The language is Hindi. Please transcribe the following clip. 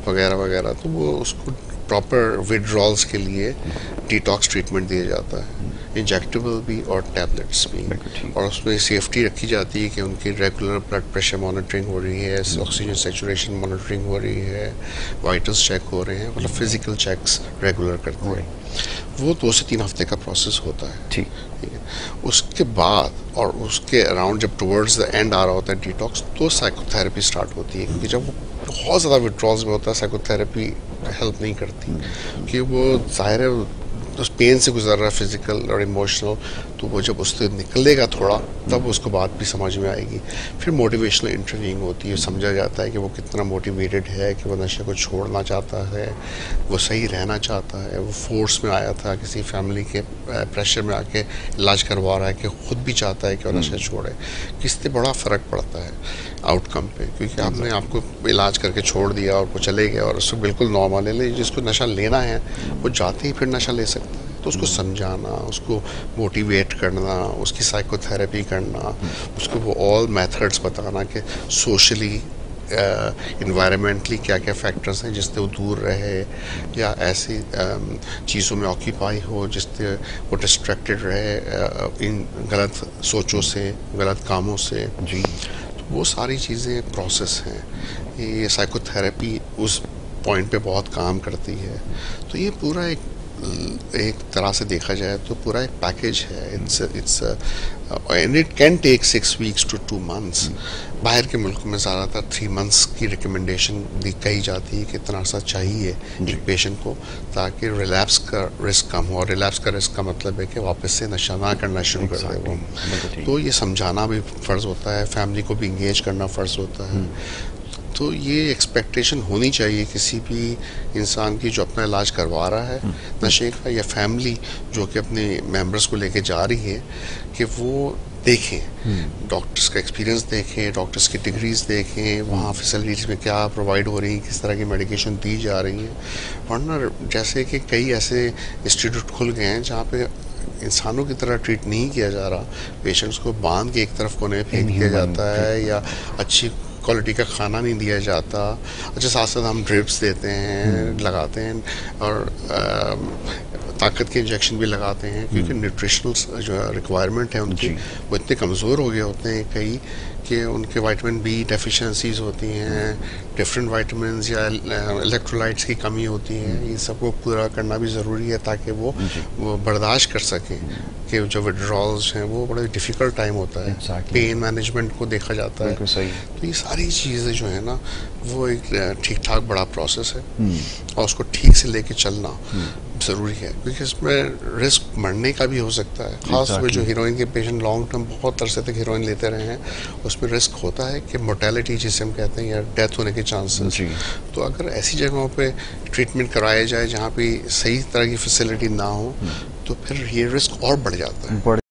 वगैरह वगैरह, तो वो उसको प्रॉपर विड्रॉल्स के लिए डिटॉक्स ट्रीटमेंट दिया जाता है, इंजेक्टेबल भी और टैबलेट्स भी। और उसमें सेफ्टी रखी जाती है कि उनकी रेगुलर ब्लड प्रेशर मॉनिटरिंग हो रही है, ऑक्सीजन सेचुरेशन मॉनिटरिंग हो रही है, वाइटल्स चेक हो रहे हैं, मतलब फिजिकल चेक्स रेगुलर करते हैं। वो 2 से 3 हफ्ते का प्रोसेस होता है। ठीक है। उसके बाद और उसके अराउंड जब टुवर्ड्स द एंड आ रहा होता है डिटॉक्स, तो साइकोथेरेपी स्टार्ट होती है, क्योंकि जब वो बहुत ज़्यादा विड्रॉल्स में होता है साइकोथेरेपी हेल्प नहीं करती, कि वो ज़ाहिर है उस पेन से गुजर रहा है फिजिकल और इमोशनल, तो वो जब उससे निकलेगा थोड़ा तब उसको बात भी समझ में आएगी। फिर मोटिवेशनल इंटरव्यूइंग होती है, समझा जाता है कि वो कितना मोटिवेटेड है, कि वो नशे को छोड़ना चाहता है, वो सही रहना चाहता है, वो फोर्स में आया था किसी फैमिली के प्रेशर में आके इलाज करवा रहा है, कि खुद भी चाहता है कि वो नशा छोड़े। किससे बड़ा फ़र्क पड़ता है आउटकम पे, क्योंकि आपने आपको इलाज करके छोड़ दिया और वो चले गया और उसको बिल्कुल नॉर्मल है। जिसको नशा लेना है वो जाते ही फिर नशा ले सकता है। तो उसको समझाना, उसको मोटिवेट करना, उसकी साइकोथेरेपी करना, उसको वो ऑल मेथड्स बताना कि सोशली इन्वायरमेंटली क्या क्या फैक्टर्स हैं जिससे वो दूर रहे, या ऐसी चीज़ों में ऑक्यूपाई हो जिससे वो डिस्ट्रैक्टेड रहे इन गलत सोचों से, गलत कामों से। जी, तो वो सारी चीज़ें प्रोसेस हैं। ये साइकोथेरेपी उस पॉइंट पे बहुत काम करती है। तो ये पूरा एक तरह से देखा जाए तो पूरा एक पैकेज है। It's and it can take 6 weeks to 2 months। बाहर के मुल्क में ज़्यादातर 3 months की रिकमेंडेशन कही जाती है कि इतना अर्सा चाहिए एक पेशेंट को, ताकि रिलैप्स का रिस्क कम हो। और रिलैप्स का रिस्क का मतलब है कि वापस से नशा ना करना शुरू कर दे वो। तो ये समझाना भी फ़र्ज़ होता है, फैमिली को भी इंगेज करना फ़र्ज़ होता है। तो ये एक्सपेक्टेशन होनी चाहिए किसी भी इंसान की जो अपना इलाज करवा रहा है नशे का, या फैमिली जो कि अपने मेंबर्स को लेके जा रही है, कि वो देखें, डॉक्टर्स का एक्सपीरियंस देखें, डॉक्टर्स की डिग्रीज देखें, वहाँ फैसिलिटीज़ में क्या प्रोवाइड हो रही हैं, किस तरह की मेडिकेशन दी जा रही है। वरना जैसे कि कई ऐसे इंस्टीट्यूट खुल गए हैं जहाँ पे इंसानों की तरह ट्रीट नहीं किया जा रहा, पेशेंट्स को बांध के एक तरफ कोने फेंक दिया जाता है, या अच्छी क्वालिटी का खाना नहीं दिया जाता। अच्छा, साथ साथ हम ड्रिप्स देते हैं, लगाते हैं, और ताकत के इंजेक्शन भी लगाते हैं, क्योंकि न्यूट्रिशनल जो रिक्वायरमेंट है उनकी वो इतने कमज़ोर हो गए होते हैं कई, कि उनके विटामिन बी डेफिशिएंसीज होती हैं, डिफरेंट विटामिन्स या इलेक्ट्रोलाइट्स की कमी होती है। ये सबको पूरा करना भी ज़रूरी है ताकि वो बर्दाश्त कर सकें, कि जो विड्रॉल्स हैं वो बड़ा डिफ़िकल्ट टाइम होता है। पेन मैनेजमेंट को देखा जाता है। तो ये सारी चीज़ें जो है ना, वो एक ठीक ठाक बड़ा प्रोसेस है, और उसको ठीक से लेके चलना ज़रूरी है, क्योंकि इसमें रिस्क मरने का भी हो सकता है। खास में जो हीरोइन के पेशेंट लॉन्ग टर्म बहुत अरसे तक हीरोइन लेते रहे हैं, उसमें रिस्क होता है कि मोर्टेलिटी जिसे हम कहते हैं, या डेथ होने के चांसेस। तो अगर ऐसी जगहों पे ट्रीटमेंट कराया जाए जहाँ पे सही तरह की फैसिलिटी ना हो, तो फिर ये रिस्क और बढ़ जाता है।